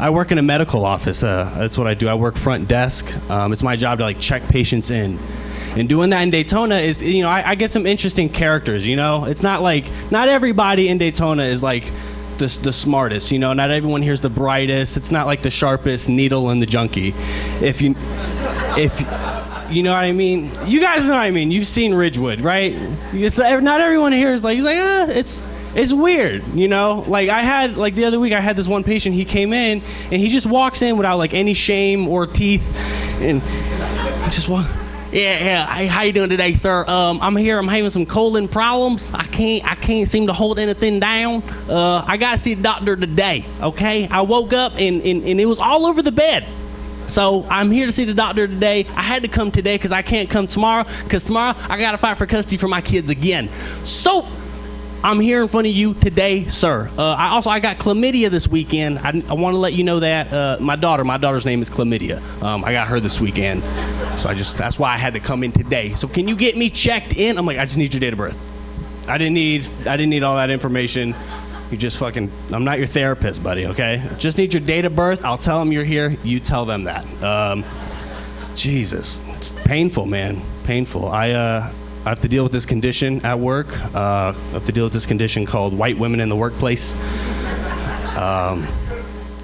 I work in a medical office. That's what I do. I work front desk. It's my job to like check patients in. And doing that in Daytona is, I get some interesting characters, It's not like, not everybody in Daytona is like the smartest, Not everyone here's the brightest. It's not like the sharpest needle in the junkie. If you know what I mean? You guys know what I mean. You've seen Ridgewood, right? Not everyone here is like, it's weird, Like the other week I had this one patient, he came in and he just walks in without like any shame or teeth and just walk. Yeah. How you doing today, sir? I'm here. I'm having some colon problems. I can't seem to hold anything down. I gotta see a doctor today. Okay. I woke up and it was all over the bed. So I'm here to see the doctor today. I had to come today because I can't come tomorrow. Because tomorrow I gotta fight for custody for my kids again. So I'm here in front of you today, sir. I got chlamydia this weekend. I want to let you know that my daughter's name is Chlamydia. I got her this weekend, so that's why I had to come in today. So can you get me checked in? I'm like, I just need your date of birth. I didn't need all that information. You just I'm not your therapist, buddy. Okay, just need your date of birth. I'll tell them you're here. You tell them that. Jesus, it's painful, man. Painful. I have to deal with this condition at work. I have to deal with this condition called white women in the workplace. No,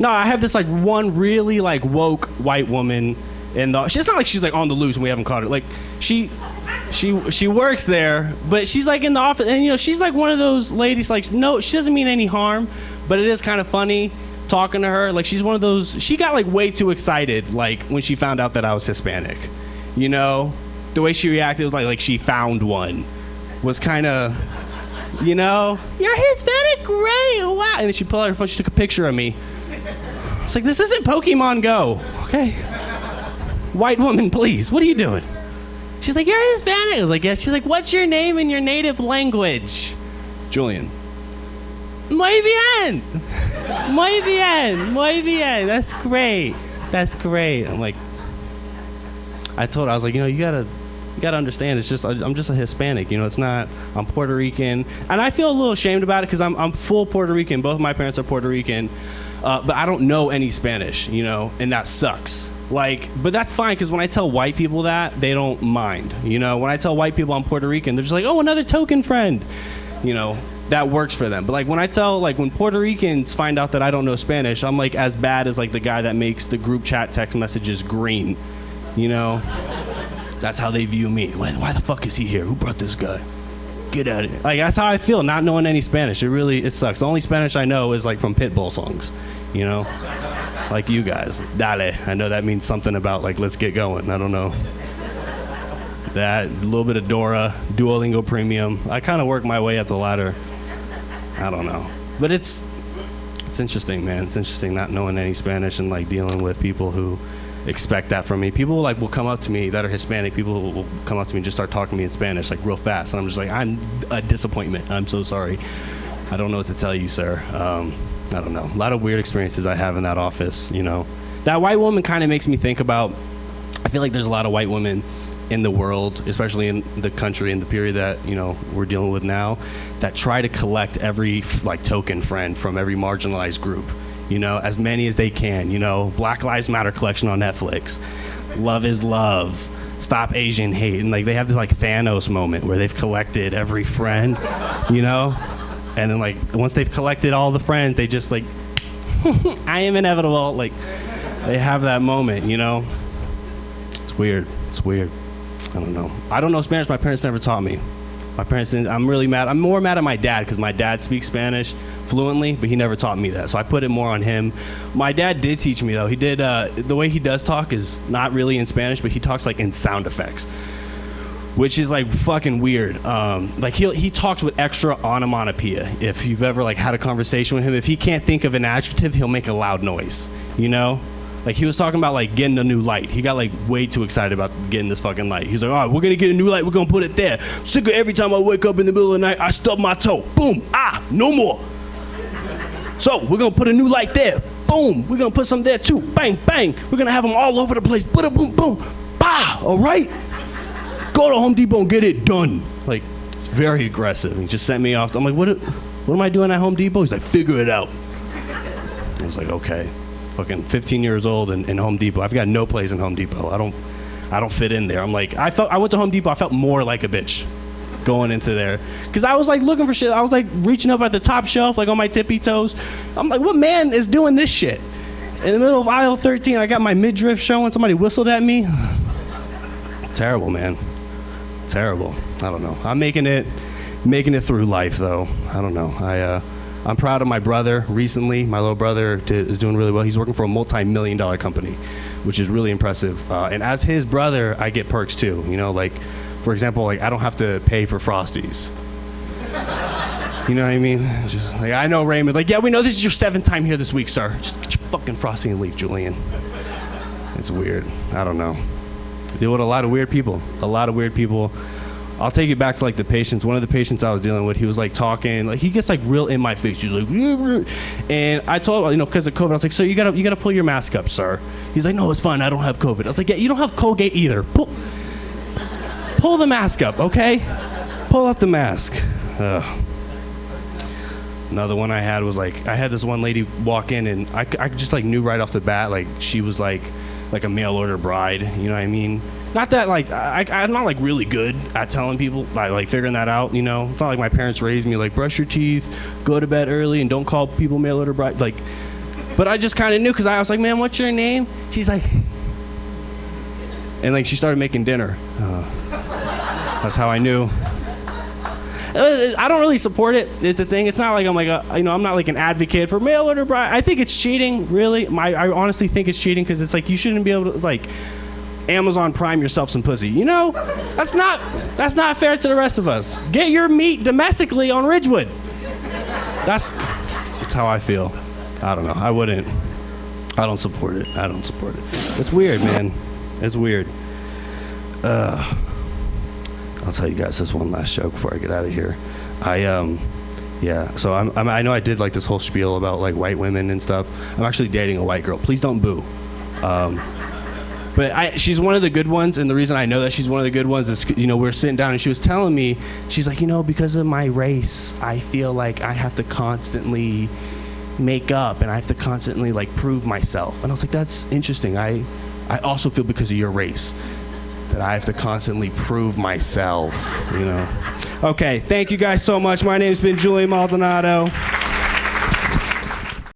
I have this like one really like woke white woman, and it's not like she's like on the loose and we haven't caught her. Like she works there, but she's like in the office, and she's like one of those ladies. Like no, she doesn't mean any harm, but it is kind of funny talking to her. Like she's one of those. She got like way too excited like when she found out that I was Hispanic, The way she reacted was like she found one. Was kind of, you're Hispanic, great, wow. And then she pulled out her phone, she took a picture of me. It's like, this isn't Pokemon Go, okay? White woman, please, what are you doing? She's like, you're Hispanic. I was like, yes. She's like, what's your name in your native language? Julian. Muy bien. Muy bien. Muy bien. That's great. That's great. I'm like, I told her, I was like, you gotta understand, it's just I'm just a Hispanic, it's not, I'm Puerto Rican, and I feel a little ashamed about it because I'm full Puerto Rican. Both of my parents are Puerto Rican, but I don't know any Spanish, and that sucks. But that's fine because when I tell white people that, they don't mind. When I tell white people I'm Puerto Rican, they're just like, oh, another token friend. That works for them. But like when I tell, like when Puerto Ricans find out that I don't know Spanish, I'm like as bad as like the guy that makes the group chat text messages green. That's how they view me. Why the fuck is he here? Who brought this guy? Get out of here. Like that's how I feel, not knowing any Spanish. It sucks. The only Spanish I know is like from Pitbull songs, like you guys. Dale. I know that means something about like let's get going. I don't know. That, a little bit of Dora, Duolingo Premium. I kind of work my way up the ladder. I don't know. But it's interesting, man. It's interesting not knowing any Spanish and like dealing with people who expect that from me. People like will come up to me that are Hispanic. People will come up to me and just start talking to me in Spanish like real fast, and I'm just like, I'm a disappointment. I'm so sorry. I don't know what to tell you, sir. I don't know. A lot of weird experiences I have in that office. That white woman kind of makes me think about. I feel like there's a lot of white women in the world, especially in the country in the period that we're dealing with now, that try to collect every like token friend from every marginalized group. As many as they can. Black Lives Matter collection on Netflix. Love is Love. Stop Asian Hate. And like they have this like Thanos moment where they've collected every friend, and then like once they've collected all the friends, they just like, I am inevitable. Like they have that moment, It's weird. I don't know. I don't know Spanish. My parents never taught me. My parents didn't. I'm really mad. I'm more mad at my dad because my dad speaks Spanish fluently, but he never taught me that. So I put it more on him. My dad did teach me though. He did. The way he does talk is not really in Spanish, but he talks like in sound effects, which is like fucking weird. Like he talks with extra onomatopoeia. If you've ever like had a conversation with him, if he can't think of an adjective, he'll make a loud noise. Like he was talking about like getting a new light. He got like way too excited about getting this fucking light. He's like, all right, we're gonna get a new light. We're gonna put it there. Sick of every time I wake up in the middle of the night, I stub my toe. Boom, no more. So we're gonna put a new light there. Boom, we're gonna put some there too. Bang, bang. We're gonna have them all over the place. Boom, boom, boom. Bah, all right. Go to Home Depot and get it done. Like it's very aggressive. He just sent me off. I'm like, what am I doing at Home Depot? He's like, figure it out. I was like, okay. fucking 15 years old in Home Depot. I've got no place in Home Depot. I don't fit in there. I'm like, I went to Home Depot, I felt more like a bitch going into there. Cause I was like looking for shit. I was like reaching up at the top shelf, like on my tippy toes. I'm like, what man is doing this shit? In the middle of aisle 13, I got my midriff showing, somebody whistled at me. Terrible, man. Terrible. I don't know. I'm making it through life though. I don't know. I'm proud of my brother recently. My little brother is doing really well. He's working for a multi-million-dollar company, which is really impressive. And as his brother, I get perks too. You know, like, for example, like I don't have to pay for Frosties. You know what I mean? Just like, I know Raymond, like, yeah, we know this is your 7th time here this week, sir. Just get your fucking Frosty and leave, Julian. It's weird. I don't know. I deal with a lot of weird people. I'll take you back to like the patients. One of the patients I was dealing with, he was like talking, like he gets like real in my face. He was like, and I told him, you know, because of COVID, I was like, so you gotta pull your mask up, sir. He's like, no, it's fine. I don't have COVID. I was like, yeah, you don't have Colgate either. Pull the mask up, okay? Pull up the mask. Another one I had was like, I had this one lady walk in and I just like knew right off the bat, like she was like a mail order bride, you know what I mean? Not that like, I'm not like really good at telling people, like figuring that out, you know? It's not like my parents raised me like brush your teeth, go to bed early and don't call people mail order bride, like, but I just kind of knew because I was like, man, what's your name? She's like, and like she started making dinner. That's how I knew. I don't really support it, is the thing. It's not like I'm like, I'm not like an advocate for mail order bride. I think it's cheating, really. I honestly think it's cheating because it's like you shouldn't be able to like Amazon Prime yourself some pussy. You know, that's not fair to the rest of us. Get your meat domestically on Ridgewood. That's how I feel. I don't know. I don't support it. It's weird, man. It's weird. I'll tell you guys this one last joke before I get out of here. So I know I did like this whole spiel about like white women and stuff. I'm actually dating a white girl. Please don't boo. But she's one of the good ones, and the reason I know that she's one of the good ones is, you know, we're sitting down and she was telling me, she's like, you know, because of my race, I feel like I have to constantly make up and I have to constantly like prove myself. And I was like, that's interesting. I also feel because of your race that I have to constantly prove myself, you know. Okay, thank you guys so much. My name's been Julian Maldonado.